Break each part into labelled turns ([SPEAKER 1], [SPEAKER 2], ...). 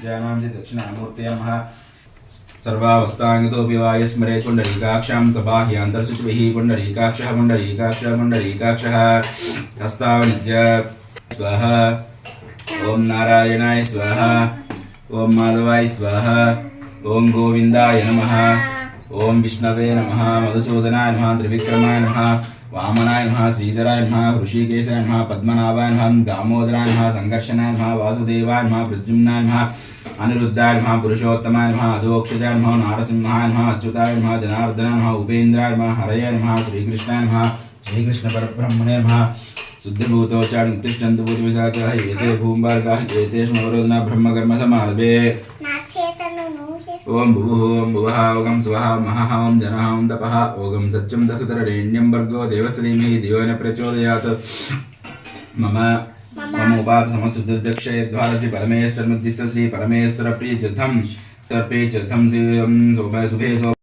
[SPEAKER 1] जानांसि दक्षिणामूर्तये नमः सर्वावस्थांगितोऽपि वा यस्मरे पुण्डरीकाक्षां सबाह्यान्तरशुचिभिः पुण्डरीकाक्षः पुण्डरीकाक्षः पुण्डरीकाक्षः हस्तावनिज्य स्वाहा ओम नारायणाय स्वाहा ओम माधवाय स्वाहा ओम गोविंदाय नमः ओम विष्णवे नमः मधुसूदनाय नमः त्रिविक्रमाय नमः वामनाय नमः श्रीधराय नमः ऋषिकेशाय नमः पद्मनाभाय नमः दामोदराय नमः संकर्षणाय नमः वासुदेवाय नमः प्रद्युम्नाय नमः अनिरुद्धाय नमः पुरुषोत्तमाय नमः अधोक्षजाय नमः नारसिंहाय नमः अच्युताय नमः जनार्दनाय नमः उपेन्द्राय नमः हरये नमः श्रीकृष्णाय नमः श्रीकृष्ण परब्रह्मणे नमः शुद्धिभूतोच्चारण उत्तिष्ठन्तु भूतविशाखाः एते भूम्बार्काः एतेषु नवरोधना ब्रह्मकर्म समारभे ओम भुवः ओम भुवः ओम स्वः महः ओम जनः ओम तपः ओम सत्यं दशतरेण्यं भर्गो देवस्य धीमहि धियो न प्रचोदयात् मम उपात समस्तुर्दक्षये द्वादशि परमेश्वरमुद्दिश्य श्री परमेश्वर प्रियतीर्थं सर्पे तीर्थं सोम शुभे सो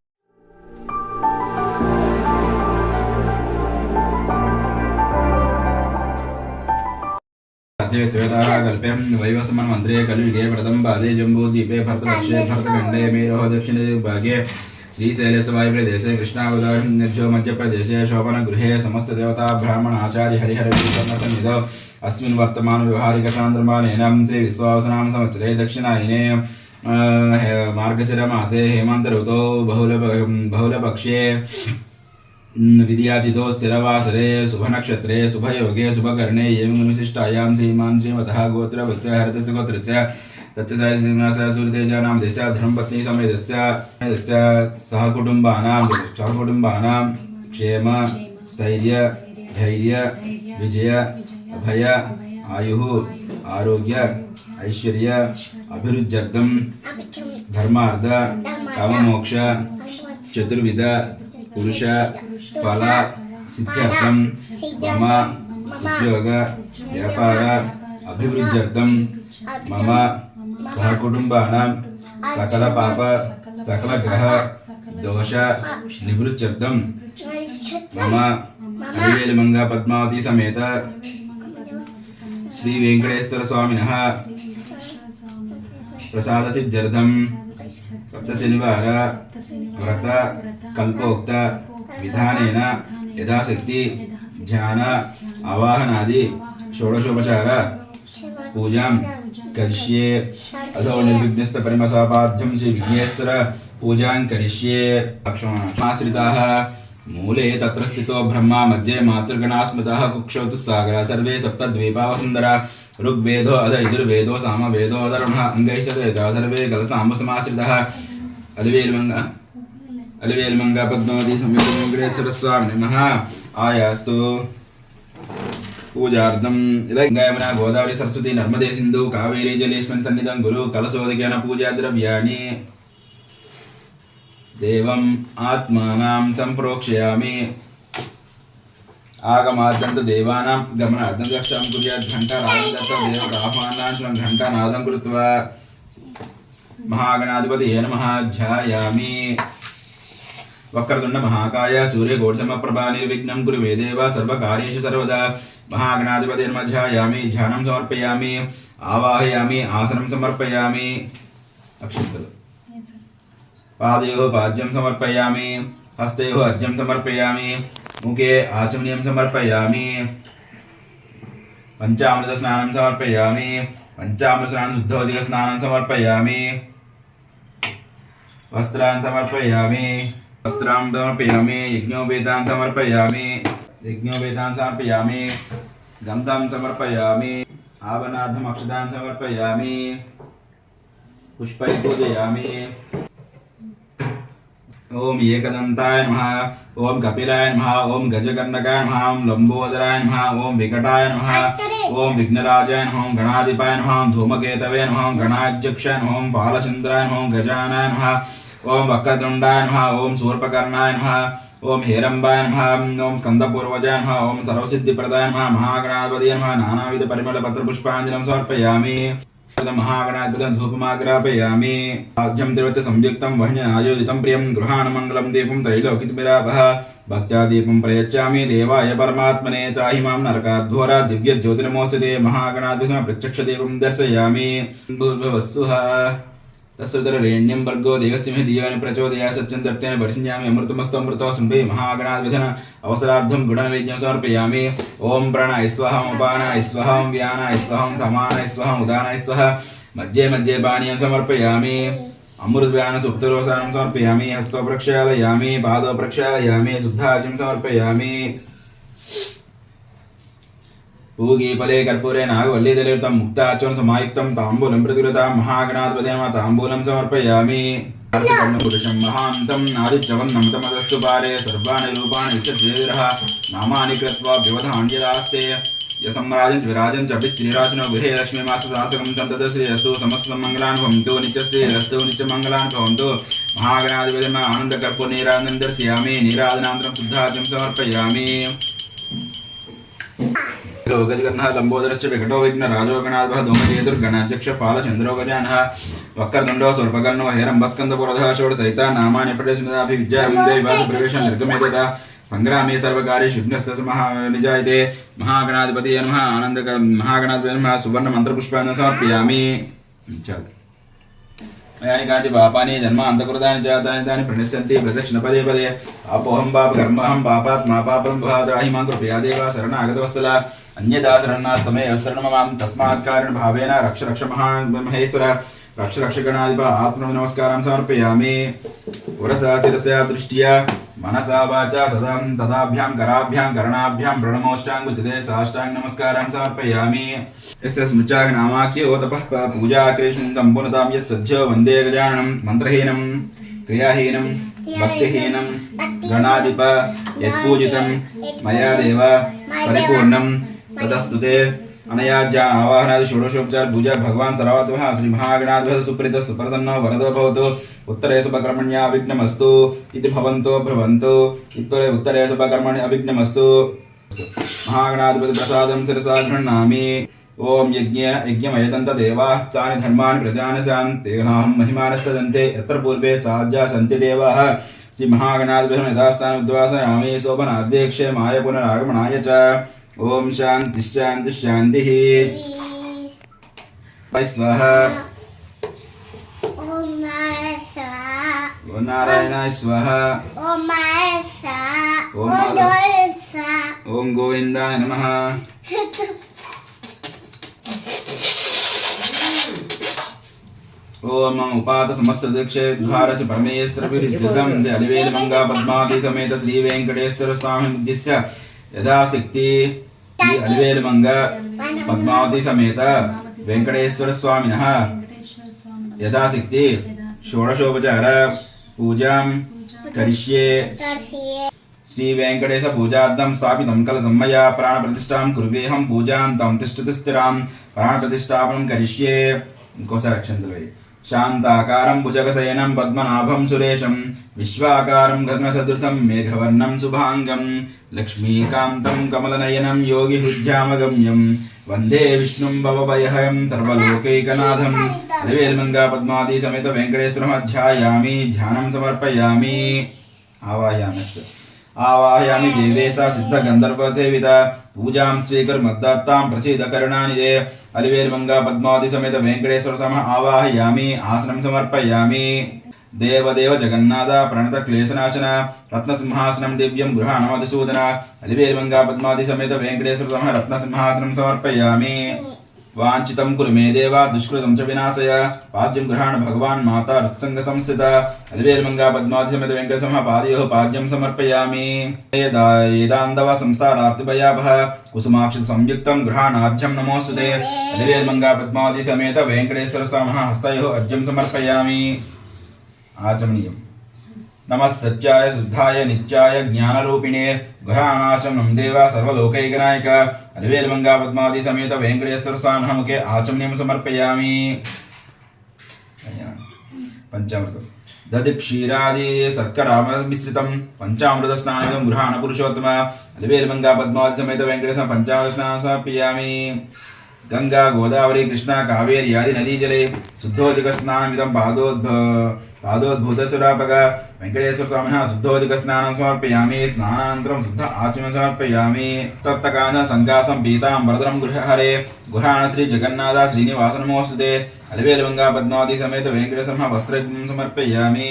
[SPEAKER 1] श्वेताः कल्प्यं वैवस्वन्मन्त्रे कलियुगे प्रथमपादे जम्बूद्वीपे भरतवर्षे भरतखण्डे मेरोः दक्षिणे भागे श्रीशैलस्य वायुप्रदेशे कृष्णावतारण्यो मध्यप्रदेशे शोभनगृहे समस्तदेवता ब्राह्मण आचार्य हरिहरसन्निधौ अस्मिन् वर्तमानव्यवहारिकचान्द्रमानेन श्री विश्वावसुनाम संवत्सरे दक्षिणायने मार्गशिरमासे हेमन्तऋतौ बहुलपक्षे विद्यातिथो स्थिरवासरे शुभनक्षत्रे शुभयोगे शुभकर्णे एवं विशिष्टायां श्रीमान् श्रीमतः गोत्रवस्य हरतस्य गोत्रस्य तच्च श्रीनिवासः सूर्यतेजानां देशस्य धर्मपत्नी समेतस्य सहकुटुम्बानां क्षेम स्थैर्य धैर्य विजय अभय आयुः आरोग्य ऐश्वर्य अभिवृद्ध्यर्थं धर्मार्थ काममोक्ष चतुर्विध पुरुष फल सिद्ध्यर्थं मम उद्योग व्यापार अभिवृद्ध्यर्थं मम सहकुटुम्बानां सकल पाप सकल ग्रह दोष निवृत्त्यर्थं मम हरिवेलमंगा पद्मावती समेत श्री वेंकटेश्वर स्वामिनः प्रसाद सिद्ध्यर्थं सप्तशनिवार व्रत कल्पोक्त विधानेन यथाशक्ति ध्यान आवाहनादि षोडशोपचार पूजां करिष्ये अथो निर्विघ्नस्त परिमसापाद्यं श्री विघ्नेश्वर पूजां करिष्ये आश्रिताः मूले तत्र स्थितो ब्रह्मा मध्ये मातृगणा स्मृतः कुक्षौ तु सागरः सर्वे सप्तद्वीपा वसुन्धरा ऋग्वेदो अथ यजुर्वेदो सामवेदो अधर्वणः अंगैश्वर्यः सर्वे कलसाम्बसमाश्रितः अलिवेलमंगा पद्मावती समेत वेंकटेश्वर स्वामी नमः आयास्तु पूजार्थं गंगा गोदावरी सरस्वती नर्मदे सिंधु कावेरी जलेस्मिन् सन्निधं गुरु कलशोदकेन पूजा द्रव्याणि देवम् आत्मानां संप्रोक्ष्यामि आगमाद्यन्त देवानां गमनार्थं दक्षां कुर्यात् घण्टानादं दत्त्वा देवताह्वानां घण्टानादं कृत्वा महागणाधिपतये नमः ध्यायामि वक्रतुण्ड महाकाय सूर्यकोटिसमप्रभा निर्विघ्नं कुरु मे देव सर्वकार्येषु सर्वदा महागणाधिपतये नमः ध्यायामि ध्यानं समर्पयामि आवाहयामि आसनं समर्पयामि अक्षन्तలు पादयोः पाद्यं समर्पयामि हस्तयोः अर्घ्यं समर्पयामि मुखे आचमनीयं समर्पयामि पंचामृत स्नानं समर्पयामि पंचामृत स्नानं शुद्धोदक स्नानं समर्पयामि वस्त्रान् समर्पयामि वस्त्रान् समर्पयामि यज्ञोपवीतान् समर्पयामि यज्ञोपवीतान् समर्पयामि गन्धं समर्पयामि आवनार्थम् अक्षतान् समर्पयामि पुष्पैः पूजयामि ओम एकदंताय नमः ओम कपिलाय नमः ओम गजकर्णकाय नमः ओम लंबोदराय नमः ओम विकटाय नमः ओम विघ्नराजाय नमः ओम गणाधिपाय नमः ओम धूमकेतवे नमः ओम गणाध्यक्षाय नमः ओम बालचंद्राय नमः ओम गजानाय नमः ओम वक्रतुंडाय नमः ओम शूर्पकर्णाय नमः ओम हेरंबाय नमः ओम स्कंदपूर्वजाय नमः ओम सर्वसिद्धिप्रदाय नमः महागणाधिपतये नमः नानाविध परिमल पत्र पुष्पांजलिं समर्पयामि महागणाधिपतिं धूपमाग्रापयामि आज्यं देवते संयुक्तं वह्निनायोजितं प्रियं गृहाणमङ्गलं दीपं त्रैलोक्यतिमिरापः भक्त्या दीपं प्रयच्छामि देवाय परमात्मने त्राहि मां नरकाद्घोरा दिव्यज्योतिर्नमोऽस्तुते महागणाधिपतिं प्रत्यक्षदेवं दर्शयामि भूर्भुवस्सुः तस्सुदरेण्यं वर्गो देवस्य धियोन प्रचोदयात् सच्चन्द्रत्वेन वर्षिण्यामि अमृतमस्तु अमृतो सुन्भे महागणाधिपतिना अवसरार्थं गुणनैवेद्यं समर्पयामि ओम प्राणाय स्वाहा उपानाय स्वाहा व्यानाय स्वाहा समानाय स्वाहा उदानाय स्वाहा मध्ये मध्ये पानीयं समर्पयामि अमृतव्यान सुप्तरोसानं समर्पयामि हस्तो प्रक्षालयामि पादो प्रक्षालयामि शुद्धाचं समर्पयामि पूगीफले कर्पूरे नागवल्लीदलयुक्तं मुक्ताचूर्ण समायुक्तं ताम्बूलं प्रतिगृहीतं महागणाधिपतिं ताम्बूलं समर्पयामि पुरुषं महान्तं नादित्यवन्नमतमदस्तु पारे सर्वाणि रूपाणि विचद्वेदिरः नामानि कृत्वा व्यवधान्यदास्ते यसम्राजं च विराजं च श्रीराजनो गृहे लक्ष्मीमाससासकं सन्ततं श्रीरस्तु समस्तमङ्गलानि भवन्तु नित्यश्रीरस्तु नित्यमङ्गलानि भवन्तु महागणाधिपतिम् आनन्दकर्पूरनीराजनं दर्शयामि नीराजनानन्तरं शुद्धाचं समर्पयामि गजगन्नः लंबोदरश्च विकटो विघ्न राजो गणाधिपः धूमकेतुर्गणाध्यक्ष फालचन्द्रो गजानः वक्रतुण्डो सर्पकर्णो हेरम्बस्कन्दपुरधः षोडशसहिता नामानि पठेस्मदाभिविद्यावन्दे विवासप्रवेशं निर्गम्यते संग्रामे सर्वकार्येषु विघ्नस्य निजायते महागणाधिपतये नमः आनन्दक महागणाधिपतये नमः सुवर्णमन्त्रपुष्पाणि समर्पयामि यानि कांचि पापानि जन्मान्तकृतानि जातानि तानि प्रणश्यन्ति प्रदक्षिण पदे पदे अपोहं पाप कर्महं पापात्मा पापं दुहाद्राहि मां कृपया देव शरणागतवत्सल अन्यदा शरणार्थमेव शरणममां तस्मात् कारणभावेन रक्ष रक्ष महेश्वर रक्ष रक्ष गणाधिप आत्मनमस्कारं समर्पयामि पुरसा शिरसा दृष्ट्या मनसा वाचा सदा तदाभ्यां कराभ्यां करणाभ्यां प्रणमोष्टाङ्गुच्यते साष्टाङ्ग नमस्कारं समर्पयामि यस्य स्मृचाग नामाख्यो तपः पूजा कृष्णं सम्पूर्णतां यत् सज्जो वन्दे गजाननं मन्त्रहीनं क्रियाहीनं भक्तिहीनं गणाधिप यत्पूजितं मया देव परिपूर्णं तदस्तुते अनयाज्ञा आवाहनादि षोडशोपचार पूजा भगवान सर्वात्मः श्री महागणाधिपतिः सुप्रीतः सुप्रसन्नो वरदो भवतु उत्तरे शुभकर्मण्या विघ्नमस्तु इति भवन्तो भ्रवन्तु उत्तरे शुभकर्मणि अविघ्नमस्तु महागणाधिपति प्रसादं शिरसा गृह्णामि ओम यज्ञमयतन्त देवाः तानि धर्माणि प्रजानसां तेनाहं महिमानः सजन्ते यत्र पूर्वे साज्या सन्ति देवाः श्री महागणाधिपतिं यथास्थानं उद्वासयामि शोभनाध्यक्षे माय पुनरागमनाय च ओम शांति शांति शांतिः स्वाहा ओम नारायणाय स्वाहा ओम गोविंदाय नमः ओम उपात समस्त दीक्षे द्वारस्य परमेश्वरविरचितं अलिवेलमंगा पद्मावती समेत श्री वेंकटेश्वर स्वामी उद्दिश्य यथाशक्ति श्री अलिवेलमंग पद्मावती समेत वेंकटेश्वर स्वामिनः यथाशक्ति षोडशोपचार पूजां करिष्ये श्री वेंकटेश पूजार्थं स्थापितं कलशं मया प्राण प्रतिष्ठां कुर्वेऽहं पूजां तं तिष्ठति स्थिरां प्राण प्रतिष्ठापनं करिष्ये कोशरक्षन्तु शांताकारं भुजगशयनं पद्मनाभं सुरेशं विश्वाकारं गगनसदृशं मेघवर्णं शुभांगं लक्ष्मीकान्तं कमलनयनं योगिहृद्यामगम्यं वन्दे विष्णुं भवभयहरं सर्वलोकैकनाथं अलिवेलमंगा पद्मावती समेत वेंकटेश्वरं ध्यायामि ध्यानं समर्पयामि आवाहयामि देवेशा सिद्धगन्धर्वसेविता पूजां स्वीकुर्मद्दत्तां प्रसीद करुणानिधे अलिवेलमंगा पद्मावती समेत वेंकटेश्वर समः आवाहयामि आसनं समर्पयामि देवदेव जगन्नाथ प्रणत क्लेशनाशन रत्नसिंहासनं दिव्यं गृहाण मधुसूदन अलिवेलमंगा पद्मावती समेत वेंकटेश्वर समः रत्नसिंहासनं समर्पयामि वांछितं कुरु मे देव दुष्कृतं च विनाशय पाद्यं गृहाण भगवान् माता ऋत्संग संस्थिता अलिवेलमंगा पद्मावती समेत वेंकटेश्वर पादयोः पाद्यं समर्पयामि येदान्दव संसारार्तिभयाभः कुसुमाक्षि संयुक्तं गृहाणार्घ्यं नमोस्तुते अलिवेलमंगा पद्मावती समेत वेंकटेश्वर स्वामिनः हस्तयोः अर्घ्यं समर्पयामि आचमनीयम् नमः सत्याय शुद्धाय नित्याय ज्ञानरूपिणे गृहाणाचमनं देवा सर्वलोकैकनायक अलिवेलमंगा पद्मावती समेत वेंकटेश्वर स्वामिनः मुखे आचमनीयं समर्पयामि पंचामृतम् दधि क्षीरादि शर्करामिश्रितं पंचामृत स्नानं गृहाण पुरुषोत्तम अलिवेलमंगा पद्मावती समेत वेंकटेश्वर पंचामृत स्नानं समर्पयामि गंगा गोदावरी कृष्णा कावेरी आदि नदी जले शुद्धोदक स्नानमिदं पादोद्भूतचुरापक वेंकटेश्वर स्वामिनः शुद्धोदक स्नानं समर्पयामि स्नानानन्तरं शुद्ध आचमनं समर्पयामि तप्तकान संकासं पीताम्बरधरं गृहहरे गुहाण श्री जगन्नाथ श्रीनिवास नमोस्तुते अलवेलमंगा पद्मावती समेत वेंकटेश्वर वस्त्रं समर्पयामि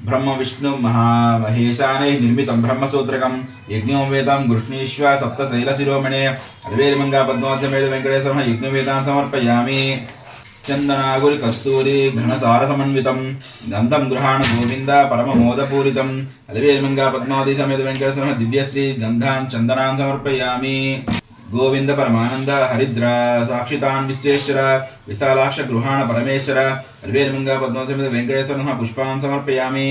[SPEAKER 1] ब्रह्म विष्णु महामहेशानैः निर्मितं ब्रह्मसूत्रकं यज्ञोपेतं गृह्णीष्व सप्तशैलशिरोमणे अलवेलमंगा पद्मावती समेत वेंकटेश्वर यज्ञोपेतान् समर्पयामि चंदनागुल कस्तूरी घनसार समन्वितं गंधं गृहाण गोविंद परम मोदपूरितं अलवेलमंगा पद्मावती समेत वेंकटेश्वर दिव्यश्री गंधान् चंदनान् समर्पयामि गोविंद परमानंद हरिद्र साक्षितान् विश्वेश्वर विशालाक्ष गृहाण परमेश्वर अलवेलमंगा पद्मावती समेत वेंकटेश्वर पुष्पान् समर्पयामि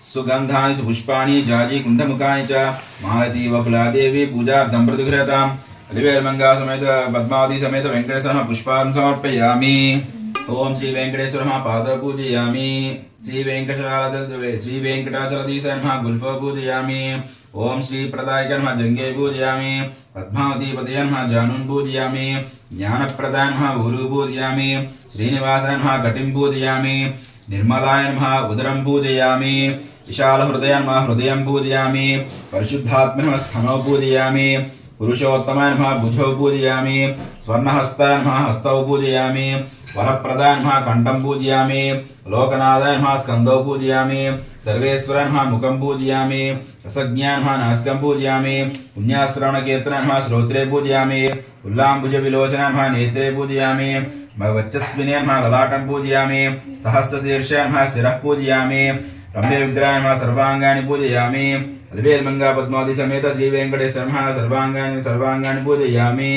[SPEAKER 1] सुगंधानि सुपुष्पाणि जाजी कुंडमुखानि च मालती वकुलादेवी पूजार्थं प्रतिगृह्यताम् अलवेलमंगा समेत पद्मावती समेत वेंकटेश्वर पुष्पान् समर्पयामि ओम श्री वेंकटेश्वर पाद पूजयामि श्री वेंकटाचलधीश गुल्फ पूजयामि ओम श्री प्रदायक जंगे पूजयामि पद्मावती पतय जानून् पूजयामि ज्ञानप्रदाय भूरु पूजयामि श्रीनिवासाय घटिं पूजयामि निर्मलाय उदरं पूजयामि विशाल हृदय हृदय पूजयामि परिशुद्धात्मनः स्तनौ पूजयामि पुरुषोत्तमाय भुजौ पूजयामि स्वर्णहस्ताय हस्तौ पूजयामि वरप्रदाय कंठं पूजयामि लोकनाथाय स्कंदौ पूजयामि सर्वेश्वराय मुखं पूजयामि रसज्ञान नासिकं पूजयामि पुण्याश्रवणकीर्तनाय श्रोत्रे पूजयामि उल्लाम्बुज विलोचनाय नेत्रे पूजयामि वच्चस्विन्याय ललाटं पूजयामि सहस्रशीर्षाय शिरः पूजयामि रम्य विग्रहाय सर्वांगानि पूजयामि अलवेलमंगा पद्मावती समेत श्री वेंकटेश्वर सर्वांगानि पूजयामि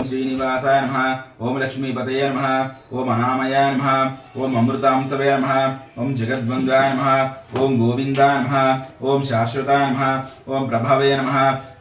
[SPEAKER 1] श्रीनिवासाय नमः ओम लक्ष्मीपतये नमः ओम अनामयाय नमः ओम अमृतांशवे नमः ओम जगद्वन्द्वाय नमः ओम गोविन्दाय नमः ओम शाश्वताय नमः ओम प्रभवे नमः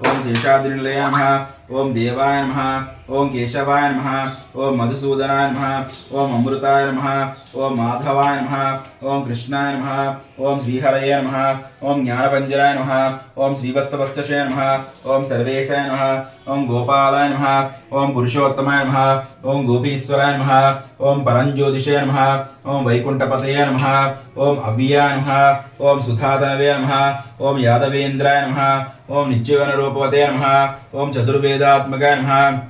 [SPEAKER 1] ओम शेषाद्रिनिलयाय नमः ओम देवाय नमः ओम केशवाय नमः ओम मधुसूदनाय नमः ओम अमृताय नमः ओम माधवाय नमः ओम कृष्णाय नमः ओम श्रीहरये नमः ओम ज्ञानपञ्जराय नमः ओम श्रीवत्सवत्सशे नमः ओम सर्वेशाय नमः ओम गोपालाय नमः ओम पुरुषोत्तमाय नमः ओम गोपीश्वराय नमः ओम परंज्योतिषे नमः ओम वैकुंठपतये नमः ओम अव्याय नमः ओम सुधातनवे नमः ओम यादवेन्द्राय नमः ओम नित्यवनरूपवते नमः ओम चतुर्वेदात्मकाय नमः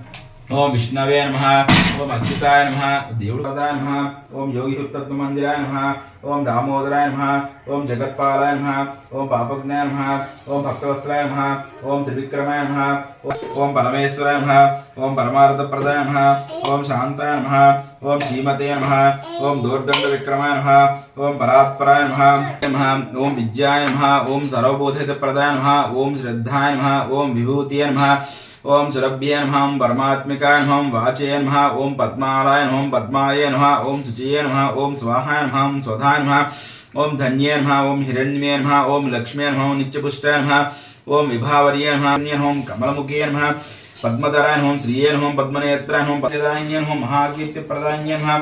[SPEAKER 1] ओम विष्णवे नमः ओम अच्युताय नमः देवपदाय नमः ओम योगिहृत्तत्वमन्दिराय नमः ओम दामोदराय नमः ओम जगत्पालाय नमः ओम पापज्ञाय नमः ओम भक्तवत्सलाय नमः ओम त्रिविक्रमाय नमः ओम परमेश्वराय नमः ओम परमार्थप्रदाय नमः ओम शान्ताय नमः ओम श्रीमते नमः ओम दोर्दण्डविक्रमाय नमः ओम परात्पराय नमः ओम विद्याय नमः ओम सर्वबोधहितप्रदाय नमः ओम श्रद्धाय नमः ओम विभूतिये नमः ओम सुरभ्ये नमः परमात्मिकाय नमः वाचये नमः ओम पद्मालाय नमः पद्माय नमः ओम शुचये नमः ओम स्वाहाय नमः स्वधाय नमः ओम धन्ये नमः ओम हिरण्ये नमः ओम लक्ष्म्ये नमः नित्यपुष्टाय नमः ओम विभावर्ये नमः ओम कमलमुखे नमः पद्मधराय नमः श्रिये नमः पद्मनेत्राय नमः पद्मदायिन्ये नमः महाकीर्तिप्रदायिन्ये नमः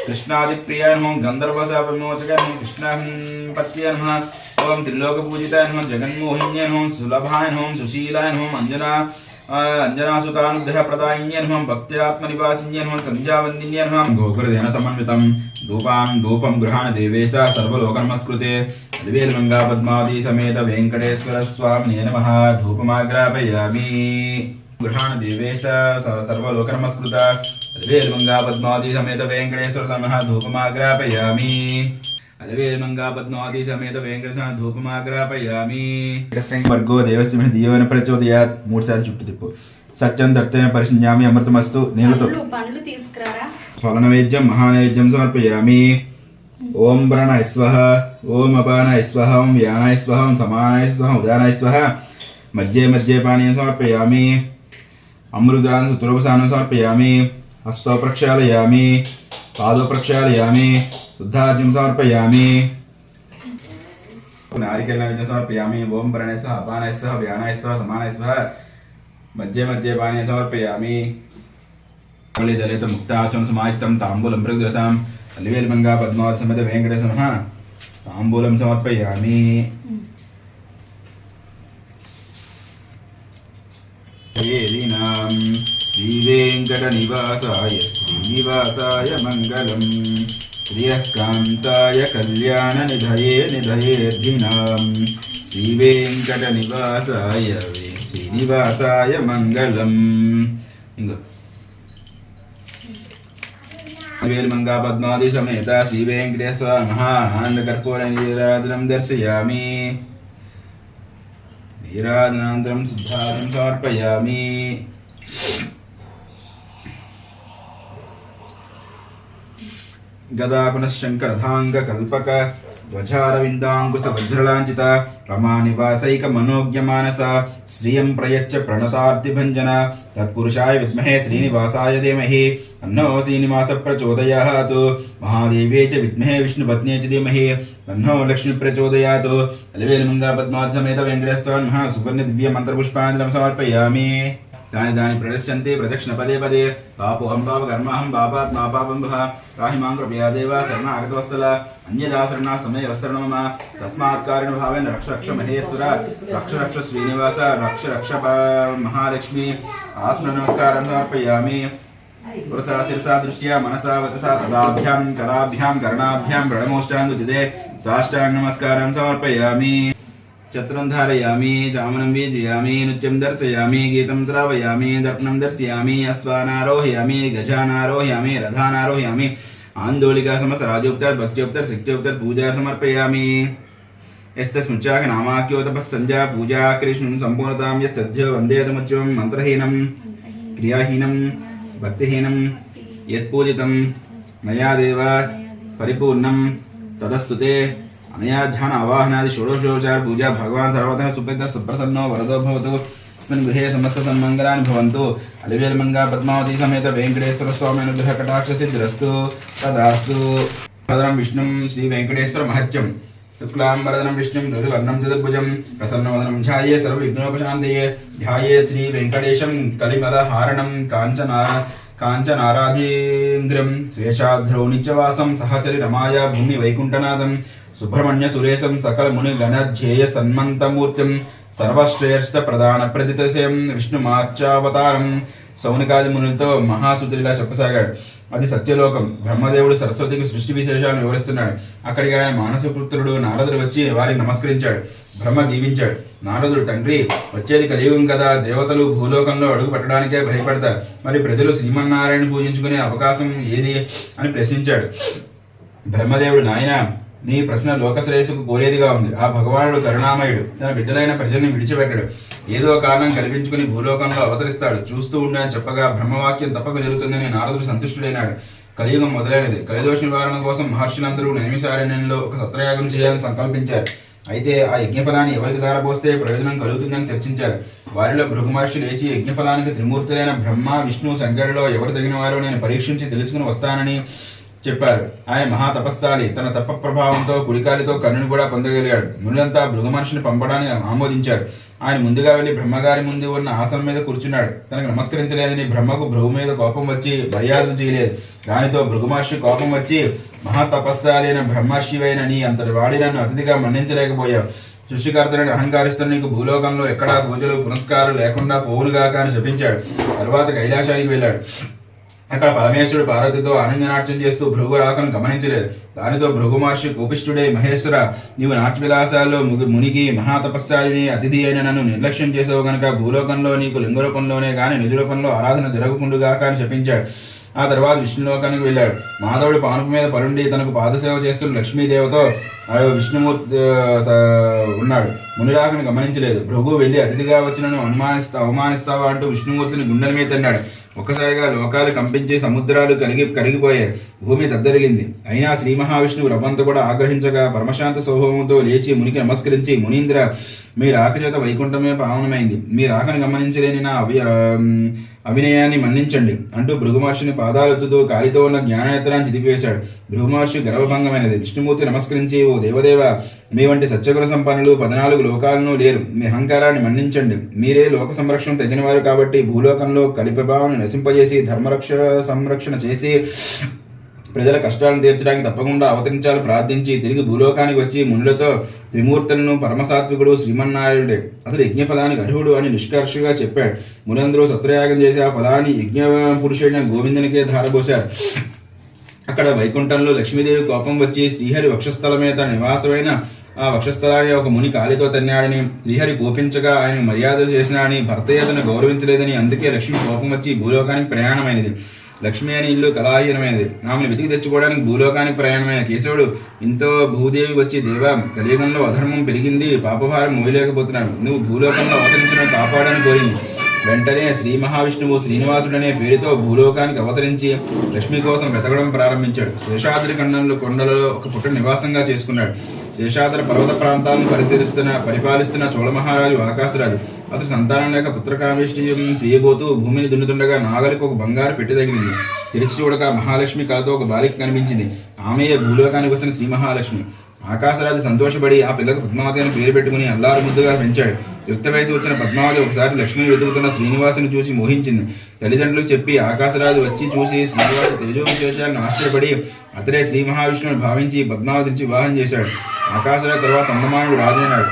[SPEAKER 1] कृष्णादिप्रियाय नमः गन्धर्वशापविमोचकाय नमः कृष्णापत्ये नमः ओम त्रिलोकपूजिताय नमः जगन्मोहिन्ये नमः सुलभाय नमः सुशीलाय नमः अंजनासुतानुग्रह प्रदायिन्ये नमः भक्त्यात्मनिवासिन्ये नमः संध्यावन्दिन्ये नमः गोकुलदेन समन्वितं धूपं गृहाण देवेश सर्वलोकनमस्कृते अलवेलमंगा पद्मावती समेत वेंकटेश्वर स्वामिने नमः धूपमाग्रापयामि गृहाण देवेश सर्वलोकनमस्कृत अलवेलमंगा पद्मावती समेत वेंकटेश्वर स्वामिने धूपमाग्रापयामि अलवेलमंगा पद्मावती समेत वेंकटेश्वर धूपमाग्रापयामि वर्गो देवस्य दियोन प्रचोदयात् मूడు సార్లు చుట్టూ తిప్పు సత్యం దర్తేన పరిశున్యామి అమృతమస్తు నీళ్ళతో
[SPEAKER 2] పండ్లు తీసుకురారా
[SPEAKER 1] ఫలనైవేద్యం మహానైవేద్యం సమర్పయామి ఓం ప్రణాయ స్వః ఓం అపానాయ స్వః ఓం వ్యానాయ స్వః ఓం సమానాయ స్వః ఉదానాయ స్వః మధ్యే మధ్యే పానీయం సమర్పయామి అమృతాన్ సుతురవసానం సమర్పయామి హస్తో ప్రక్షాళయామి పాదో ప్రక్షాళయామి शुद्धार्घ्यं समर्पयामि नारिकेलनैवेद्यं समर्पयामि ओम प्रणय सह अपानय सह व्यानाय सह समानाय सह मध्ये मध्ये पानीयं समर्पयामि दलित मुक्ताचन समाहितं ताम्बूलं प्रददाताम् अलवेलमंगा पद्मावती समेत वेंकटेश्वर ताम्बूलं समर्पयामि श्री वेंकटरमणाय वेङ्कटनिवासाय श्रीनिवासाय मङ्गलम् प्रियः कान्ताय कल्याणनिधये निधयेऽर्थिनाम् श्रीवेङ्कटनिवासाय श्रीनिवासाय मङ्गलम् वेलमंगा पद्मावती समेत श्री वेंकटेश्वर महाकर्पूर नीराजनं दर्शयामि नीराजनानन्तरं शुद्धार्घ्यं समर्पयामि गदा पुनश्शङ्करधाङ्गकल्पक ध्वजारविन्दाङ्कुशवज्रलाञ्छिता रमानिवासैक मनोज्ञमानसा श्रियं प्रयच्छ प्रणतार्तिभञ्जना तत्पुरुषाय विद्महे श्रीनिवासाय धीमहि तन्नो श्रीनिवास प्रचोदयात् महादेव्यै च विद्महे विष्णुपत्न्यै च धीमहि तन्नो लक्ष्मी प्रचोदयात् अलवेलमंगा पद्मावती समेत वेङ्कटेश्वर सुवर्ण दिव्य मंत्रपुष्पाञ्जलिं समर्पयामि दानि दानि प्रणश्यन्ते प्रदक्षिण पदे पदे पापोऽहं पापकर्माहं पापात् मा पापं वः पाहि मां कृपया देव शरणागतवत्सल अन्यदा शरणासमयवत्सरण मम तस्मात् कारणभावेन रक्ष रक्ष महेश्वर रक्ष रक्ष श्रीनिवास रक्ष रक्ष महालक्ष्मी आत्मनमस्कारं समर्पयामि पुरसा शिरसा दृष्ट्या मनसा वचसा तदाभ्यां कराभ्यां कर्णाभ्यां प्रणमोष्टाङ्गुचिते साष्टाङ्ग नमस्कारं समर्पयामि चत्रं धारयामि चामनं वीजयामि नृत्यं दर्शयामि गीतं श्रावयामि दर्पणं दर्शयामि अश्वानारोहयामि गजानारोहयामि रथानारोहयामि आन्दोलिका समसराजोक्तर भक्त्योक्तर शक्त्योक्तर पूजा समर्पयामि यस्य स्मृत्याक नामाख्यो तपस्संध्या पूजा कृष्णं सम्पूर्णतां यत्सद्य वन्देतमुच्यं मन्त्रहीनं क्रियाहीनं भक्तिहीनं यत्पूजितं मया देव परिपूर्णं तदस्तुते अनया ध्यान आवाहनादि षोडशोपचार पूजा भगवान सर्वतः सुप्रीतः सुप्रसन्नो वरदो भवतु अस्मिन् गृहे समस्त सन्मङ्गलानि भवन्तु अलिवेलमंगा पद्मावती समेत वेङ्कटेश्वर स्वामी अनुग्रह कटाक्ष सिद्धिरस्तु तदास्तु भद्रं विष्णुं श्री वेङ्कटेश्वर महत्यं शुक्लांबरधरं विष्णुं दधिवर्णं चतुर्भुजं प्रसन्नवदनं ध्याये सर्वविघ्नोपशान्तये ध्याये श्री वेङ्कटेशं कलिमलहारणं काञ्चनाराधीन्द्रं स्वेषाध्रौ नित्यवासं सहचरि रमाया भूमि वैकुण्ठनाथं सुब्रह्मण्य सुरेशं सकल मुनि गणध्येय सन्मन्तमूर्तिं सर्वश्रेष्ठ प्रधान प्रदितसें విష్ణుమార్చావతారం సౌనికాది మునులతో మహాసుతులు ఇలా చెప్పసాగాడు. అది సత్యలోకం. బ్రహ్మదేవుడు సరస్వతికి సృష్టి విశేషాలను వివరిస్తున్నాడు. అక్కడికి ఆయన మానసపుత్రుడు నారదుడు వచ్చి వారికి నమస్కరించాడు. బ్రహ్మ దీవించాడు. నారదుడు, తండ్రి, వచ్చేది కలియుగం కదా, దేవతలు భూలోకంలో అడుగు పెట్టడానికే భయపడతారు, మరి ప్రజలు శ్రీమన్నారాయణ పూజించుకునే అవకాశం ఏది అని ప్రశ్నించాడు. బ్రహ్మదేవుడు, నాయన, నీ ప్రశ్న లోకశ్రేయస్సుకు కోరేదిగా ఉంది. ఆ భగవానుడు కరుణామయుడు. తన బిడ్డలైన ప్రజల్ని విడిచిపెట్టడు. ఏదో కారణం కల్పించుకుని భూలోకంలో అవతరిస్తాడు. చూస్తూ ఉండని చెప్పగా బ్రహ్మవాక్యం తప్పక జరుగుతుందని నారదుడు సంతుష్టుడైనాడు. కలియుగం మొదలైనది. కలిదోష నివారణ కోసం మహర్షులందరూ నైమిసారణ్యంలో ఒక సత్రయాగం చేయాలని సంకల్పించారు. అయితే ఆ యజ్ఞఫలాన్ని ఎవరికి ధారపోస్తే ప్రయోజనం కలుగుతుందని చర్చించారు. వారిలో భృగు మహర్షి లేచి యజ్ఞఫలానికి త్రిమూర్తులైన బ్రహ్మ, విష్ణు, శంకరులో ఎవరు తగిన వారో నేను పరీక్షించి తెలుసుకుని వస్తానని చెప్పారు. ఆయన మహాతపస్సాలి. తన తప ప్రభావంతో కుడికాలితో కన్నును కూడా పొందగలిగాడు. మునులంతా భృగు మహర్షిని పంపడానికి ఆమోదించారు. ఆయన ముందుగా వెళ్లి బ్రహ్మగారి ముందు ఉన్న ఆసనం మీద కూర్చున్నాడు. తనకు నమస్కరించలేదని బ్రహ్మకు భృగు మీద కోపం వచ్చి మర్యాదలు చేయలేదు. దానితో భృగు మహర్షి కోపం వచ్చి, మహాతపస్సాలి అయిన బ్రహ్మర్షివైన నీ అంతటి వాడి నన్ను అతిథిగా మన్నించలేకపోయావు. సృష్టికర్తని అహంకారిస్తున్న నీకు భూలోకంలో ఎక్కడా పూజలు పునస్కారాలు లేకుండా పోవునుగాక అని శపించాడు. తరువాత కైలాసానికి వెళ్ళాడు. అక్కడ పరమేశ్వరుడు పార్వతితో ఆనందనాట్యం చేస్తూ భృగు రాకను గమనించలేదు. దానితో భృగు మహర్షి కోపిష్ఠుడై, మహేశ్వర, నీవు నాట్య విలాసాల్లో మునిగి మహాతపస్సాలిని అతిథి అయిన నన్ను నిర్లక్ష్యం చేసావు గనక భూలోకంలో నీకు లింగరూపంలోనే గాని నిజ రూపంలో ఆరాధన జరగకుండుగాక అని శపించాడు. ఆ తర్వాత విష్ణులోకానికి వెళ్ళాడు. మాధవుడు పానుపు మీద పరుండి తనకు పాదసేవ చేస్తున్న లక్ష్మీదేవతో విష్ణుమూర్తి ఉన్నాడు. మునిరాకను గమనించలేదు. భృగు వెళ్లి అతిథిగా వచ్చినను అవమానిస్తావా అంటూ విష్ణుమూర్తిని గుండెల మీద తన్నాడు. ఒక్కసారిగా లోకాలు కంపించి సముద్రాలు కరిగిపోయాయి. భూమి దద్దరిల్లింది. అయినా శ్రీ మహావిష్ణువు రవ్వంత కూడా ఆగ్రహించగా పరమశాంత స్వభావంతో లేచి మునికి నమస్కరించి, మునీంద్ర, మీ రాక చేత వైకుంఠమే పావనమైంది. మీ రాకను గమనించలేని నా అవినయాన్ని మన్నించండి అంటూ భృగు మహర్షిని పాదాలెత్తుతూ కాలితో ఉన్న జ్ఞాననేత్రాన్ని చిదిపివేశాడు. భృగు మహర్షి గర్వభంగమైనది. విష్ణుమూర్తి నమస్కరించి, ఓ దేవదేవ, మీ వంటి సత్యగుణ సంపన్నులు 14 లోకాలను లేరు. మీ అహంకారాన్ని మన్నించండి. మీరే లోక సంరక్షణ తగినవారు కాబట్టి భూలోకంలో కలి ప్రభావాన్ని నశింపజేసి ధర్మరక్షణ సంరక్షణ చేసి ప్రజల కష్టాలను తీర్చడానికి తప్పకుండా అవతరించాలని ప్రార్థించి తిరిగి భూలోకానికి వచ్చి మునులతో త్రిమూర్తులను పరమసాత్వికుడు శ్రీమన్నారాయణుడే అతడు యజ్ఞ ఫలానికి అర్హుడు అని నిష్కర్షగా చెప్పాడు. మునందరూ సత్రయాగం చేసి ఆ ఫలాన్ని యజ్ఞ పురుషుడైన గోవిందునికే ధారపోశారు. అక్కడ వైకుంఠంలో లక్ష్మీదేవి కోపం వచ్చి శ్రీహరి వక్షస్థలమే తన నివాసమైన ఆ వక్షస్థలాన్ని ఒక ముని కాలితో తన్నాడని, శ్రీహరి కోపించగా ఆయన మర్యాదలు చేసినాడని, భర్తయ్య అతను గౌరవించలేదని, అందుకే లక్ష్మి కోపం వచ్చి భూలోకానికి ప్రయాణమైనది. లక్ష్మి అని ఇల్లు కళాహీనమైనది. ఆమెను వెతికి తెచ్చుకోవడానికి భూలోకానికి ప్రయాణమైన కేశవుడు ఇంతో భూదేవి వచ్చి దేవా, కలియుగంలో అధర్మం పెరిగింది, పాపభారం మోయలేకపోతున్నాడు, నువ్వు భూలోకంలో అవతరించిన కాపాడని కోరింది. వెంటనే శ్రీ మహావిష్ణువు శ్రీనివాసుడనే పేరుతో భూలోకానికి అవతరించి లక్ష్మి కోసం వెతకడం ప్రారంభించాడు. శేషాద్రి కొండలలో ఒక పుట్ట నివాసంగా చేసుకున్నాడు. శేషాద్రి పర్వత ప్రాంతాలను పరిపాలిస్తున్న చోళమహారాజు ఆకాశరాజు అతడు సంతానం లేక పుత్రకామేష్టియం చేయబోతూ భూమిని దున్నుతుండగా నాగలికి ఒక బంగారు పెట్టి తగిలింది. తెరిచి చూడక మహాలక్ష్మి కళతో ఒక బాలిక కనిపించింది. ఆమెయే భూలోకానికి వచ్చిన శ్రీ మహాలక్ష్మి. ఆకాశరాజు సంతోషపడి ఆ పిల్లకు పద్మావతి అని పేరు పెట్టుకుని అల్లారు ముద్దుగా పెంచాడు. యుక్త వయసు వచ్చిన పద్మావతి ఒకసారి లక్ష్మిని వెతుకుతున్న శ్రీనివాసుని చూసి మోహించింది. తల్లిదండ్రులకు చెప్పి ఆకాశరాజు వచ్చి చూసి శ్రీనివాసు తేజో విశేషాలను ఆశ్చర్యపడి అతడే శ్రీ మహావిష్ణువుని భావించి పద్మావతించి వివాహం చేశాడు. ఆకాశరాజు తర్వాత తొండమానుడు రాజైనాడు.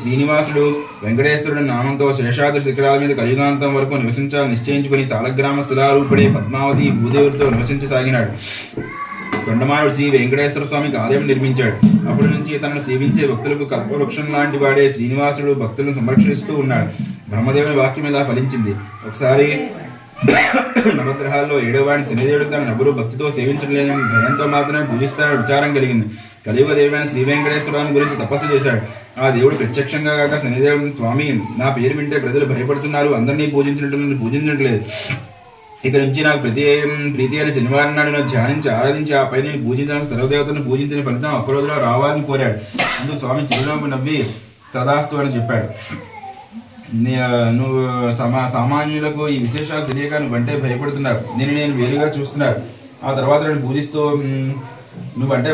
[SPEAKER 1] శ్రీనివాసుడు వెంకటేశ్వరుడి నామంతో శేషాద్రి శిఖరాల మీద కలియుగాంతం వరకు నివసించాలని నిశ్చయించుకుని సాలగ్రామ శిలారూపుడే పద్మావతి భూదేవుడితో నివసించసాగినాడు. తొండమానుడు శ్రీ వెంకటేశ్వర స్వామికి ఆలయం నిర్మించాడు. అప్పటి నుంచి తనను సేవించే భక్తులకు కల్పవృక్షం లాంటి వాడే శ్రీనివాసుడు భక్తులను సంరక్షిస్తూ ఉన్నాడు. బ్రహ్మదేవుని వాక్యం ఇలా ఫలించింది. ఒకసారి నవగ్రహాల్లో 7వ వాడిని శనిదేవుడు తన ఎవరూ భక్తితో సేవించలేని భయంతో మాత్రమే పూజిస్తానని విచారం కలిగింది. కలియుగ దేవైన శ్రీ వెంకటేశ్వరాన్ని గురించి తపస్సు చేశాడు. ఆ దేవుడు ప్రత్యక్షంగా కాక శనిదేవుని, స్వామి, నా పేరు వింటే ప్రజలు భయపడుతున్నారు, అందరినీ పూజించినట్లేదు. ఇక నుంచి నాకు ప్రీతి అయిన శనివారం నాడు నాకు ధ్యానించి ఆరాధించి ఆ పై నేను పూజించడానికి సర్వదేవతలను పూజించిన ఫలితం ఒక్క రోజులో రావాలని కోరాడు. అందుకు స్వామి చిరునవ్వు నవ్వి సదాస్తు అని చెప్పాడు. నువ్వు సామాన్యులకు ఈ విశేషాలు తెలియక నువ్వంటే భయపడుతున్నారు, నేను వేరుగా చూస్తున్నారు. ఆ తర్వాత నేను పూజిస్తూ నువ్వంటే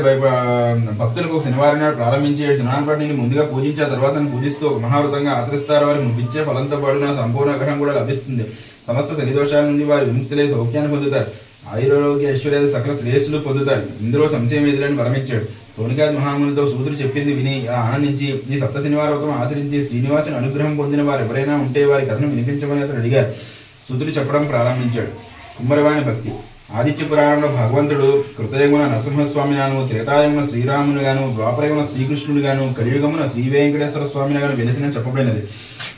[SPEAKER 1] భక్తులకు ఒక శనివారం నాడు ప్రారంభించి 7 శనివారం నేను ముందుగా పూజించి ఆ తర్వాత నన్ను పూజిస్తూ ఒక మహావృతంగా ఆచరిస్తారు. వారికి నువ్వు ఇచ్చే ఫలంతో పాటు నా సంపూర్ణ గ్రహం కూడా లభిస్తుంది. సమస్త శనిదోషాల నుండి వారి విముక్తులే సౌఖ్యాన్ని పొందుతారు. ఆయురోగ్య ఐశ్వర్యాలు సకల శ్రేయస్సులు పొందుతారు. ఇందులో సంశయం ఎదురని వరమించాడు. సోనికాది మహామునితో సూదుడు చెప్పింది విని ఆనందించి ఈ సప్త శనివారం ఆచరించి శ్రీనివాసుని అనుగ్రహం పొందిన వారు ఎవరైనా ఉంటే వారి కథను వినిపించమని అతను అడిగారు. సూదుడు చెప్పడం ప్రారంభించాడు. కుమ్మరవాణి భక్తి. ఆదిత్య పురాణంలో భగవంతుడు కృతయుగమున నరసింహస్వామి గాను, త్రేతాయుగమున శ్రీరాముని గాను, ద్వాపరయుగమున శ్రీకృష్ణుడు గాను, కలియుగమున శ్రీ వెంకటేశ్వర స్వామిని గాను వెలిసిన చెప్పబడినది.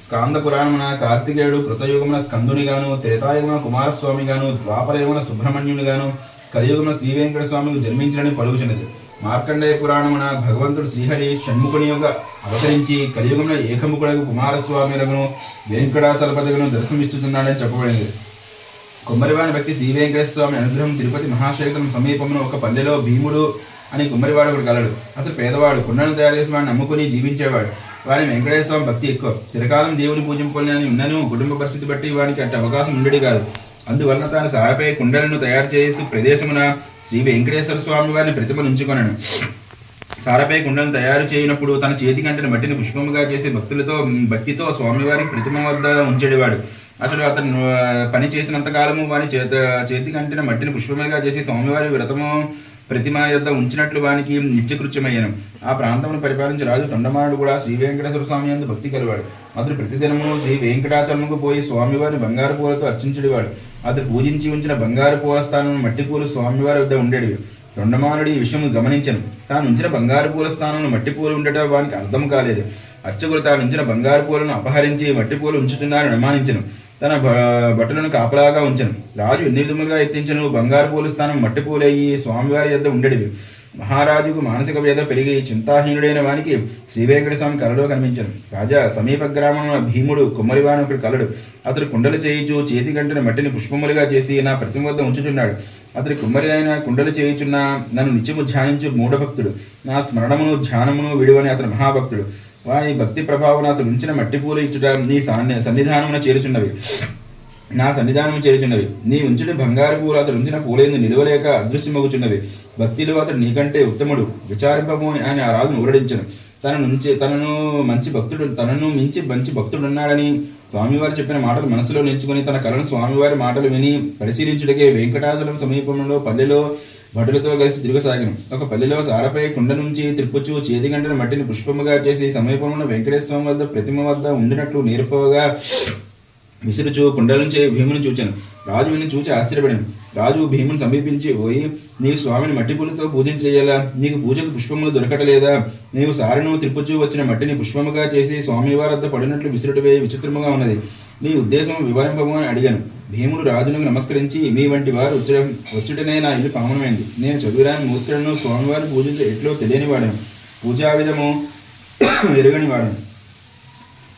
[SPEAKER 1] స్కాంద పురాణమున కార్తికేయుడు కృతయుగమున స్కందుని గాను, త్రేతాయుగమున కుమారస్వామి గాను, ద్వాపరయుగమున సుబ్రహ్మణ్యుని గాను, కలియుగమున శ్రీ వెంకట స్వామికి జన్మించినని పలుకుచినది. మార్కండేయ పురాణమున భగవంతుడు శ్రీహరి షణ్ముఖుని యొక్క అవతరించి కలియుగమున ఏకముఖుడకు కుమారస్వామిలను వెంకటాచలపతిను దర్శనమిస్తున్నాడని చెప్పబడింది. కుమ్మరివాడి భక్తి. శ్రీ వెంకటేశ్వర స్వామి అనుగ్రహం. తిరుపతి మహాక్షేత్రం సమీపంలో ఒక పల్లెలో భీముడు అని కుమ్మరివాడు ఒకడు కలడు. అతడు పేదవాడు. కుండను తయారు చేసి వాడిని నమ్ముకుని జీవించేవాడు. వారి వెంకటేశ్వర స్వామి భక్తి ఎక్కువ. చిరకాలం దేవుని పూజింపులని ఉన్నను కుటుంబ పరిస్థితి బట్టి వానికి అట్టి అవకాశం ఉండేది కాదు. అందువలన తాను సాయపై కుండలను తయారు చేసి ప్రదేశమున శ్రీ వెంకటేశ్వర స్వామి వారిని ప్రతిమను ఉంచుకొనను. సారపై కుండలను తయారు చేయనప్పుడు తన చేతి కంటిన మట్టిని పుష్పముగా చేసి భక్తితో స్వామివారికి ప్రతిమ వద్ద ఉంచేవాడు. అతను పని చేసినంత కాలము వాని చేతి కంటిన మట్టిని పుష్పముగా చేసి స్వామివారి వ్రతము ప్రతిమ యొద్ద ఉంచినట్లు వానికి నిత్యకృత్యమయ్యాను. ఆ ప్రాంతమును పరిపాలించే రాజు తొండమానుడు కూడా శ్రీ వెంకటేశ్వర స్వామి యందు భక్తి కలవాడు. అతడు ప్రతిదినము శ్రీ వెంకటాచలముకు పోయి స్వామివారిని బంగారు పూలతో అర్చించేవాడు. అతడు పూజించి ఉంచిన బంగారు పూల స్థానం మట్టి పూలు స్వామివారి వద్ద ఉండేవి. తొండమానుడు ఈ విషయం గమనించను. తాను ఉంచిన బంగారు పూల స్థానంలో మట్టి పూలు ఉండటం వానికి అర్థం కాలేదు. అర్చకులు తాను ఉంచిన బంగారు పూలను అపహరించి మట్టి పూలు ఉంచుతున్నారని అనుమానించను. తన బట్టలను కాపలాగా ఉంచను. రాజు ఎన్ని విధములుగా ఎత్తించను. బంగారు పూల స్థానం మట్టి పూలయ్యి స్వామివారి యొద్ద ఉండేవి. మహారాజుకు మానసిక వేద పెరిగి చింతాహీనుడైన వానికి శ్రీ వెంకట స్వామి కలలో కనిపించను. రాజా సమీప గ్రామంలో భీముడు కుమ్మరివాని ఒకడు కలడు. అతడు కుండలు చేయించు చేతి గంటన మట్టిని పుష్పములుగా చేసి నా ప్రతిమ వద్ద ఉంచుచున్నాడు. అతడి కుమ్మరి అయిన కుండలు చేయుచున్న నన్ను నిత్యము ధ్యానించు మూఢభక్తుడు. నా స్మరణమును ధ్యానమును విడువని అతను మహాభక్తుడు. వాని భక్తి ప్రభావం అతడు ఉంచిన మట్టి పూలు ఇచ్చుట నీ సన్నిధానమున చేరుచున్నవి. నా సన్నిధానము చేరుచున్నవి. నీ ఉంచుని బంగారు పూలు అతడు ఉంచిన పూలేందు నిలవలేక అదృశ్యమగుచున్నవి. భక్తిలో అతడు నీకంటే ఉత్తముడు. విచారింపము అని ఆ రాజును ఊరడించను. తనను మించి మంచి భక్తుడున్నాడని స్వామివారు చెప్పిన మాటలు మనసులో నిలుచుకుని తన కలను స్వామివారి మాటలు విని పరిశీలించుటకే వెంకటాచలం సమీపంలో పల్లెలో భటులతో కలిసి తిరగసాగాను. ఒక పల్లెలో సారపై కుండ నుంచి త్రిప్పుచు చేతి గంటను మట్టిని పుష్పముగా చేసి సమీపంలో వెంకటేశ్వరం వద్ద ప్రతిమ వద్ద ఉండినట్లు నేర్పగా విసురుచు కుండ నుంచి భీముని చూచాను. రాజు విని చూచి ఆశ్చర్యపడాను. రాజు భీముని సమీపించి, పోయి నీవు స్వామిని మట్టి పూలతో పూజించలేలా? నీకు పూజకు పుష్పములు దొరకటలేదా? నీవు సారను త్రిప్పుచు వచ్చిన మట్టిని పుష్పముగా చేసి స్వామివారి వద్ద పడినట్లు విసురుటవే విచిత్రముగా ఉన్నది. నీ ఉద్దేశం వివరింపము అని అడిగాను. భీముడు రాజునకు నమస్కరించి, మీ వంటి వారు వచ్చుటనే నా ఇల్లు పావనమైంది. నేను చదువురాని మూర్ఖులను స్వామివారిని పూజించే ఎట్లో తెలియని వాడను, పూజా విధము ఎరుగని వాడను.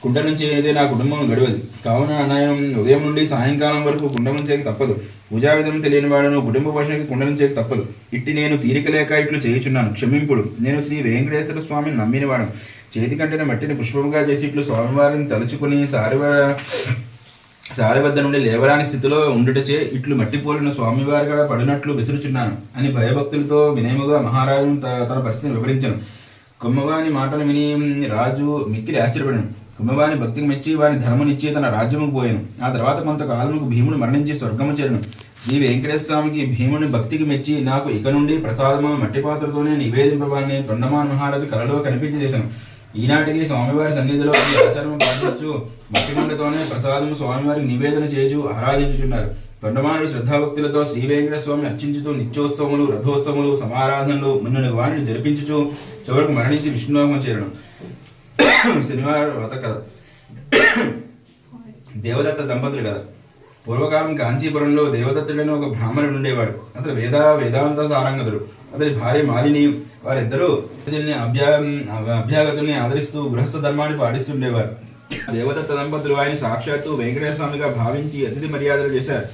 [SPEAKER 1] కుండ నుంచి అయితే నా కుటుంబం గడవదు. కావున అనాయం ఉదయం నుండి సాయంకాలం వరకు కుండ నుంచేకి తప్పదు. పూజా విధం తెలియని వాడును కుటుంబ పోషణకి కుండ నుంచేకి తప్పదు. ఇట్టి నేను తీరిక లేక ఇట్లు చేయుచున్నాను, క్షమింపుడు. నేను శ్రీ వెంకటేశ్వర స్వామిని నమ్మినవాడు. చేతి కంటిన మట్టిని పుష్పముగా చేసి ఇట్లు స్వామివారిని తలుచుకుని సారి వద్ద నుండి లేవరాని స్థితిలో ఉండుటచే ఇట్లు మట్టి పోలిన స్వామివారిగా పడినట్లు విసురుచున్నాను అని భయభక్తులతో వినయముగా మహారాజు తన పరిస్థితిని వివరించాను. కొమ్మవాని మాటలు విని రాజు మిక్కిలి ఆశ్చర్యపడాను. కుమ్మవాని భక్తికి మెచ్చి వాని ధర్మనిచ్చి తన రాజ్యముకు పోయాను. ఆ తర్వాత కొంతకాలముకు భీముడు మరణించి స్వర్గము చేరను. శ్రీ వెంకటేశ్వర స్వామికి భీముని భక్తికి మెచ్చి నాకు ఇక నుండి ప్రసాదము మట్టి పాత్రతోనే నివేదింపవాలని తొండమాన్ మహారాజు కలలో కనిపించేశాను. ఈనాటికి స్వామివారి సన్నిధిలో ఈ ఆచారం పాటించు మట్టి గుండెతోనే ప్రసాదము స్వామివారికి నివేదన చేసి ఆరాధించుచున్నారు. తొండమానుడు శ్రద్ధాభక్తులతో శ్రీ వెంకటేశ్వర స్వామి అర్చించుతూ నిత్యోత్సవములు, రథోత్సవములు, సమారాధనలు మున్నని వారిని జరిపించుచు చివరకు మరణించి విష్ణులోకం చేరను. శనివారం వ్రత కథ. దేవదత్త దంపతులు కథ. పూర్వకాలం కాంచీపురంలో దేవదత్తుడైన ఒక బ్రాహ్మణుడు ఉండేవాడు. అతడు వేదాంత సారంగతుడు. అతని భార్య మాలిని. వారిద్దరూ అభ్యాగతుల్ని ఆదరిస్తూ గృహస్థ ధర్మాన్ని పాటిస్తుండేవారు. దేవదత్త దంపతులు ఆయన సాక్షాత్తు వెంకటేశ్వర స్వామిగా భావించి అతిథి మర్యాదలు చేశారు.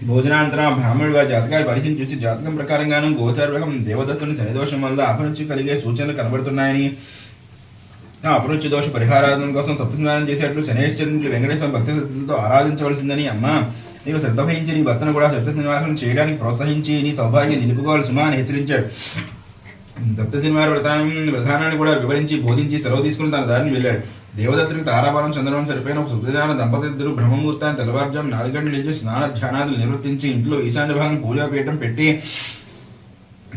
[SPEAKER 1] భోజనాంతరం బ్రాహ్మణుడు వారి జాతకాలు పరిశీలించి చూసి జాతకం ప్రకారంగాను గోచారకం దేవదత్తుని శనిదోషం వల్ల అపనుంచి కలిగే సూచనలు కనబడుతున్నాయని, ఆ అపరుచి దోష పరిహారాధన కోసం సప్తస్నానం చేసేట్లు శనేశ్వరుని వెంకటేశ్వర భక్తి శ్రద్ధలతో ఆరాధించవలసిందని, అమ్మా నీవు శ్రద్ధ వహించి నీ భర్తను కూడా సప్త శనివారం చేయడానికి ప్రోత్సహించి నీ సౌభాగ్యం నిలుపుకోవాలి సుమా అని హెచ్చరించాడు. సప్త శనివారం విధానాన్ని కూడా వివరించి బోధించి సెలవు తీసుకుని తన దారిని వెళ్ళాడు. దేవదత్తునికి తారాబలం చంద్రవం సరిపోయిన ఒక సుఖదాన దంపతులిద్దరూ బ్రహ్మముహూర్తాన్ని తెల్లవారుజాము 4 గంటల నుంచి స్నాన ధ్యానాదులు నిర్వర్తించి ఇంట్లో ఈశాన్య భాగం పూజాపీఠం పెట్టి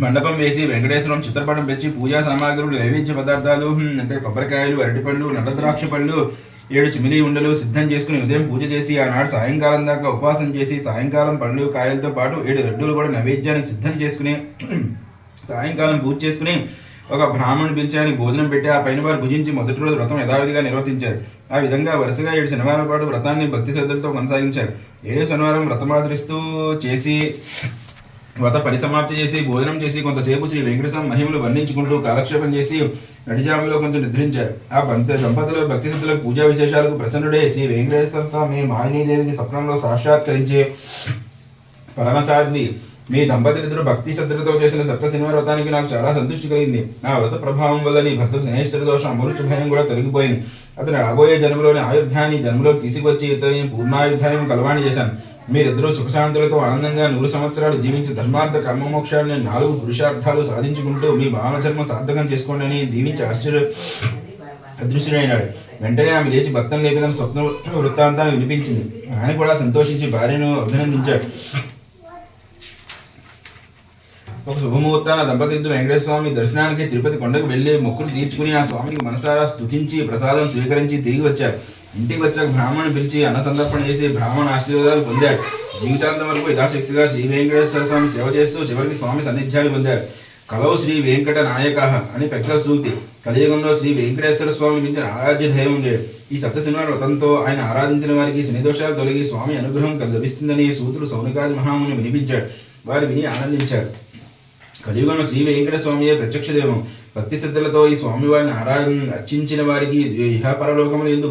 [SPEAKER 1] మండపం వేసి వెంకటేశ్వరం చిత్రపటం పెంచి పూజా సామాగ్రులు, నైవేద్య పదార్థాలు అంటే కొబ్బరికాయలు, అరటిపళ్ళు, నల్లద్రాక్ష పళ్ళు, 7 చిమిలి ఉండలు సిద్ధం చేసుకుని ఉదయం పూజ చేసి ఆనాడు సాయంకాలం దాకా ఉపవాసం చేసి సాయంకాలం పళ్ళు కాయలతో పాటు 7 లడ్డూలు కూడా నైవేద్యానికి సిద్ధం చేసుకుని సాయంకాలం పూజ చేసుకుని ఒక బ్రాహ్మణుని పిలిచి ఆయనకు భోజనం పెట్టి ఆ పైన వారు భుజించి మొదటి రోజు వ్రతం యథావిధిగా నిర్వర్తించారు. ఆ విధంగా వరుసగా 7 శనివారాల పాటు వ్రతాన్ని భక్తి శ్రద్ధలతో కొనసాగించారు. 7వ శనివారం వ్రతమాచరిస్తూ చేసి వ్రత పరిసమాప్తి చేసి భోజనం చేసి కొంతసేపు శ్రీ వెంకటేశ్వర మహిమలు వర్ణించుకుంటూ కాలక్షేపం చేసి నడిజాములో కొంచెం నిద్రించారు. ఆ దంపతులు భక్తి శ్రద్ధలకు పూజా విశేషాలకు ప్రసన్నుడే శ్రీ వెంకటేశ్వర స్వామి మాలినీదేవికి స్వప్నంలో సాక్షాత్కరించి పరమసారిని, మీ దంపతులిద్దరూ భక్తి శ్రద్ధలతో చేసిన సప్త శనివార వ్రతానికి నాకు చాలా సంతృష్టి కలిగింది. ఆ వ్రత ప్రభావం వల్ల నీ భర్తకు శనేశ్వర దోషం అమృత్యు భయం కూడా తొలగిపోయింది. అతను రాబోయే జన్మలోని ఆయుర్ధాన్ని జన్మలోకి తీసుకొచ్చి ఇతని పూర్ణాయుర్ధాయం కలవాణి చేశాను. మీరిద్దరూ సుఖశాంతులతో ఆనందంగా 100 సంవత్సరాలు జీవించి ధర్మార్థ కర్మమోక్షాలను 4 పురుషార్థాలు సాధించుకుంటూ మీ భావధర్మ సార్థకం చేసుకోండి అని దీవించి అదృశ్యుడైనాడు. వెంటనే ఆమె లేచి భక్తం లేపిన స్వప్న వృత్తాంతాన్ని వినిపించింది. ఆయన కూడా సంతోషించి భార్యను అభినందించాడు. ఒక శుభముహూర్తాన దంపతులిద్దరూ వెంకటేశ్వర స్వామి దర్శనానికి తిరుపతి కొండకు వెళ్లి మొక్కులు తీర్చుకుని ఆ స్వామికి మనసారా స్తుతించి ప్రసాదం స్వీకరించి తిరిగి వచ్చారు. ఇంటికి వచ్చాక బ్రాహ్మణుని పిలిచి అన్న సందర్పణ చేసి బ్రాహ్మణ ఆశీర్వాదాలు పొందాడు. జీవితాంతం వరకు యథాశక్తిగా శ్రీ వెంకటేశ్వర స్వామి సేవ చేస్తూ చివరికి స్వామి సాన్నిధ్యాన్ని పొందారు. కలవు శ్రీ వెంకట నాయక అని పెద్ద సూక్తి. కలియుగంలో శ్రీ వెంకటేశ్వర స్వామి మించిన ఆరాధ్య దైవం లేడు. ఈ సప్త శనివార వ్రతంతో ఆయన ఆరాధించిన వారికి శనిదోషాలు తొలగి స్వామి అనుగ్రహం లభిస్తుందని సూతుడు సౌనికాది మహాముని వినిపించాడు. వారు విని ఆనందించారు. కలియుగంలో శ్రీ వెంకట స్వామియే ప్రత్యక్ష దైవం. భక్తి శ్రద్ధలతో ఈ స్వామివారిని అర్చించిన వారికి ఇహపరలోకములు ఎందు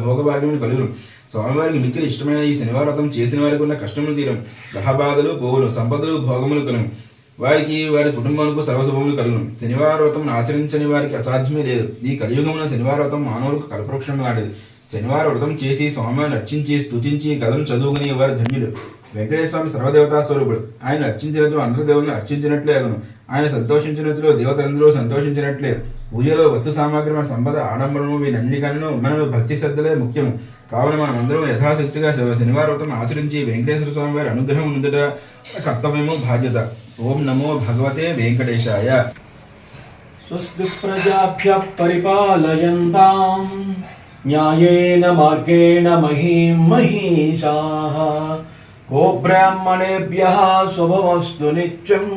[SPEAKER 1] భోగభాగ్యములు కలుగును. స్వామివారికి మిక్కిలి ఇష్టమైన ఈ శనివార వ్రతం చేసిన వారికి ఉన్న కష్టములు తీరం, గ్రహబాధలు పోవును, సంపదలు భోగములు కలుగును. వారికి వారి కుటుంబానికి సర్వశుభములు కలుగును. శనివార వ్రతం ఆచరించని వారికి అసాధ్యమే లేదు. ఈ కలియుగంలో శనివార వ్రతం మానవులకు కల్పవృక్షం లాంటిది. శనివార వ్రతం చేసి స్వామిని అర్చించి స్తుతించి కథను చదువుకునే వారు ధన్యుడు. వెంకటేశ్వర స్వామి సర్వదేవతా స్వరూపుడు. ఆయన అర్చించినట్లు అందరు దేవులను అర్చించినట్లే అగును. ఆయన సంతోషించినట్లు దేవతలందరూ సంతోషించినట్లే. పూజలో వస్తు సామాగ్రి మన సంపద ఆడంబరము వీనన్నికన్నా మనకు భక్తి శ్రద్ధలే ముఖ్యము. కావున మనమందరం యథాశక్తిగా శనివార వ్రతం ఆచరించి వెంకటేశ్వర స్వామి వారి అనుగ్రహం ఉందట కర్తవ్యము, బాధ్యత. ఓం నమో భగవతే వెంకటేశాయ.
[SPEAKER 2] స్వస్తి ప్రజాభ్యః పరిపాలయంతాం న్యాయేన మార్గేణ మహీం మహీషాః గోబ్రాహ్మణేభ్యః శుభమస్తు నిత్యం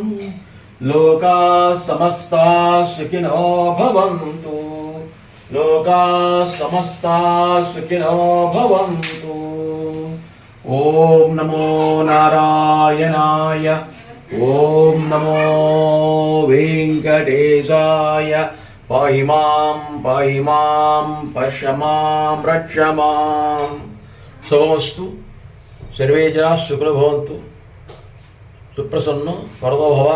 [SPEAKER 2] లోకాః సమస్తాః సుఖినో భవంతు లోకాః సమస్తాః సుఖినో భవంతు. ఓం నమో నారాయణాయ ఓం నమో వెంకటేశాయ. పాహి మాం పశ్య మాం రక్ష మాం. శుభమస్తు. సర్వే జనా సుఖినో భవంతు. సుప్రసన్నో వరదో భవ.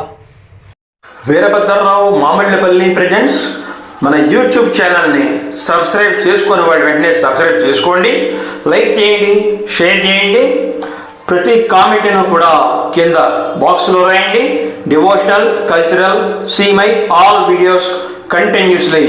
[SPEAKER 3] వీరభద్రరావు మామిళ్ళపల్లి ప్రెజెంట్స్ మన యూట్యూబ్ ఛానల్ని సబ్స్క్రైబ్ చేసుకునే వాడి వెంటనే సబ్స్క్రైబ్ చేసుకోండి, లైక్ చేయండి, షేర్ చేయండి. ప్రతి కామెంట్ను కూడా కింద బాక్స్లో రాయండి. Devotional, cultural, see my all videos continuously.